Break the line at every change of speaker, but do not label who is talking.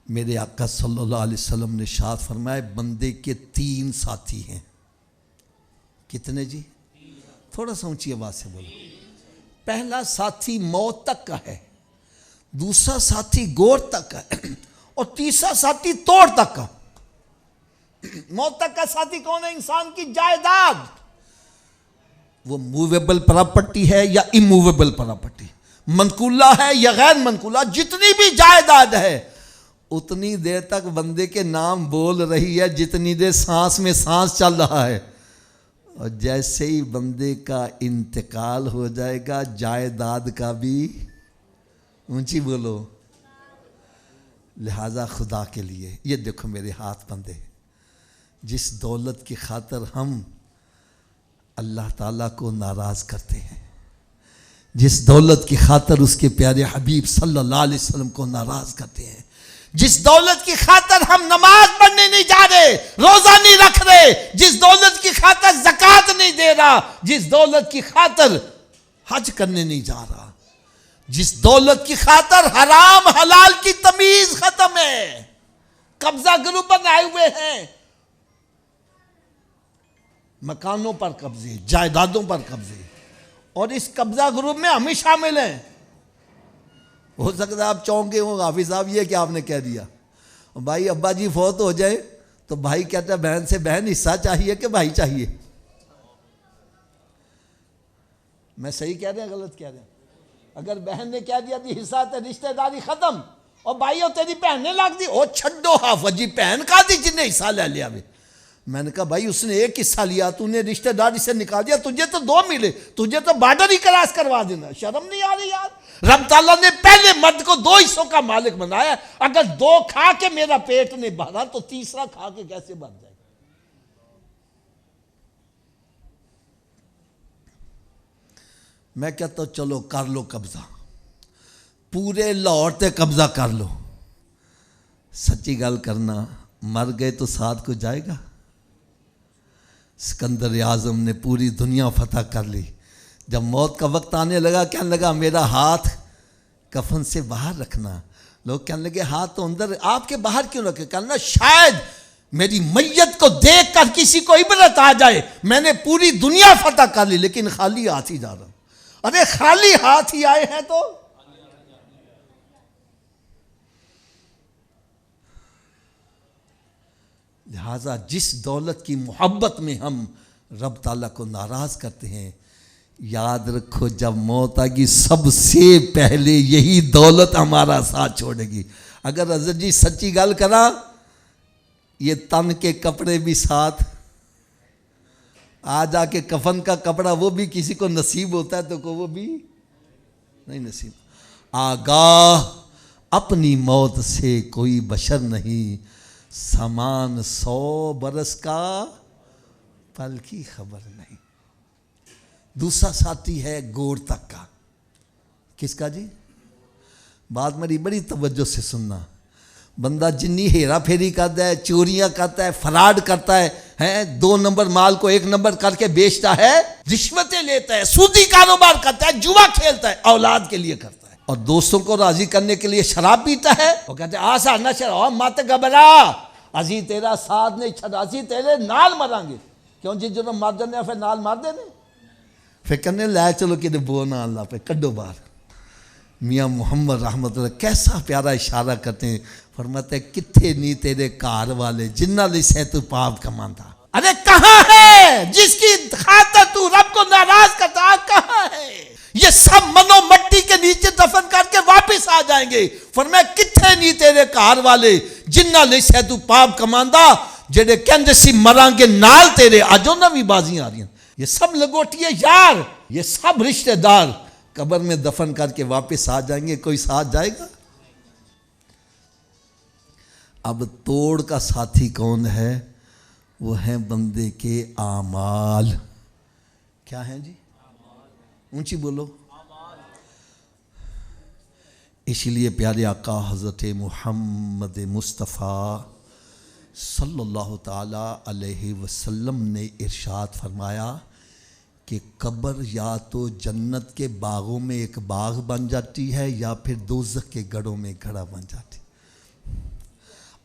میرے آقا صلی اللہ علیہ وسلم نے ارشاد فرمایا بندے کے 3 ساتھی ہیں. کتنے جی؟ تھوڑا سا اونچی آواز سے بولو. پہلا ساتھی موت تک کا ہے، دوسرا ساتھی گور تک کا ہے، اور تیسرا ساتھی توڑ تک کا. موت تک کا ساتھی کون ہے؟ انسان کی جائیداد، وہ موویبل پراپرٹی ہے یا اموویبل پراپرٹی، منقولہ ہے یا غیر منقولہ، جتنی بھی جائیداد ہے اتنی دیر تک بندے کے نام بول رہی ہے جتنی دیر سانس میں سانس چل رہا ہے. اور جیسے ہی بندے کا انتقال ہو جائے گا جائیداد کا بھی، اونچی بولو. لہذا خدا کے لیے یہ دیکھو میرے ہاتھ بندے، جس دولت کی خاطر ہم اللہ تعالیٰ کو ناراض کرتے ہیں، جس دولت کی خاطر اس کے پیارے حبیب صلی اللہ علیہ وسلم کو ناراض کرتے ہیں، جس دولت کی خاطر ہم نماز پڑھنے نہیں جا رہے، روزہ نہیں رکھ رہے، جس دولت کی خاطر زکوٰۃ نہیں دے رہا، جس دولت کی خاطر حج کرنے نہیں جا رہا، جس دولت کی خاطر حرام حلال کی تمیز ختم ہے، قبضہ گروپ بنائے ہوئے ہیں، مکانوں پر قبضے، جائیدادوں پر قبضے، اور اس قبضہ گروپ میں ہم ہی شامل ہیں. ہو سکتا ہے آپ چونکے ہوں حافظ صاحب یہ کہ آپ نے کہہ دیا بھائی ابا جی فوت ہو جائے تو بھائی کہتا ہے بہن سے بہن حصہ چاہیے کہ بھائی چاہیے. میں صحیح کہہ رہے ہیں غلط کہہ رہے ہیں؟ اگر بہن نے کہہ دیا تھی حصہ تے رشتہ داری ختم، اور بھائی اور تیری بہن نے لاگ دی، او چھڈو حافظ جی بہن کا دی جن نے حصہ لے لیا. میں نے کہا بھائی اس نے ایک حصہ لیا، تو نے رشتہ داری سے نکال دیا، تجھے تو 2 ملے، تجھے تو بارڈر ہی کراس کروا دینا. شرم نہیں آ رہی یار؟ رب تعالیٰ نے پہلے مرد کو 2 حصوں کا مالک بنایا. اگر 2 کھا کے میرا پیٹ نہیں بھرا تو تیسرا کھا کے کیسے بھر جائے گا؟ میں کہتا ہوں چلو کر لو قبضہ، پورے لاہور تے قبضہ کر لو. سچی گل کرنا، مر گئے تو ساتھ کو جائے گا؟ سکندر اعظم نے پوری دنیا فتح کر لی. جب موت کا وقت آنے لگا کہنے لگا میرا ہاتھ کفن سے باہر رکھنا. لوگ کہنے لگے ہاتھ تو اندر، آپ کے باہر کیوں رکھے؟ کہنا شاید میری میت کو دیکھ کر کسی کو عبرت آ جائے، میں نے پوری دنیا فتح کر لی لیکن خالی ہاتھ ہی جا رہا ہوں. ارے خالی ہاتھ ہی آئے ہیں تو لہٰذا جس دولت کی محبت میں ہم رب تعالیٰ کو ناراض کرتے ہیں، یاد رکھو جب موت آئے گی سب سے پہلے یہی دولت ہمارا ساتھ چھوڑے گی. اگر حضرت جی سچی گل کرا، یہ تن کے کپڑے بھی ساتھ آ جا کے کفن کا کپڑا وہ بھی کسی کو نصیب ہوتا ہے تو وہ بھی نہیں نصیب. آگاہ اپنی موت سے کوئی بشر نہیں، سامان 100 برس کا پل کی خبر نہیں. دوسرا ساتھی ہے گور تک کا. کس کا جی؟ بات میری بڑی توجہ سے سننا. بندہ جنی ہیرا پھیری کرتا ہے، چوریاں کرتا ہے، فراڈ کرتا ہے، 2 نمبر مال کو 1 نمبر کر کے بیچتا ہے، رشوتیں لیتا ہے، سودی کاروبار کرتا ہے، جوا کھیلتا ہے، اولاد کے لیے کرتا ہے، اور دوستوں کو راضی کرنے کے لیے شراب پیتا ہے. وہ کہتے ہیں آسا نہ شراب مت گھبرا، ازی تیرا ساتھ نہیں چھڑا، ازی تیرے نال مران گے. کیوں جی جب مر جانے پھر نال مار دینے، پھر کہنے لے چلو کہ بو نہ اللہ پہ کڈو باہر. میاں محمد رحمت اللہ کیسا پیارا اشارہ کرتے ہیں، فرماتے ہیں کتھے نہیں تیرے کار والے جنہ لی سے تو پاپ کمانتا. ارے کہاں ہے جس کی خاطر تو رب کو ناراض کرتا؟ کہاں ہے؟ یہ سب منو مٹی کے نیچے دفن کر کے واپس آ جائیں گے. فرمایا کتھے نہیں تیرے کار والے جنہ لی سے تو پاپ کماندا، جڑے کہندے سی مران گے نال تیرے. آجو نوی بازیاں آ رہی ہیں. یہ سب لگوٹیے یار، یہ سب رشتہ دار قبر میں دفن کر کے واپس آ جائیں گے. کوئی ساتھ جائے گا؟ اب توڑ کا ساتھی کون ہے؟ وہ ہیں بندے کے اعمال. کیا ہیں جی؟ اونچی بولو. اس لیے پیارے آقا حضرت محمد مصطفیٰ صلی اللہ تعالی علیہ وسلم نے ارشاد فرمایا کہ قبر یا تو جنت کے باغوں میں ایک باغ بن جاتی ہے یا پھر دوزخ کے گڑھوں میں گڑھا بن جاتی.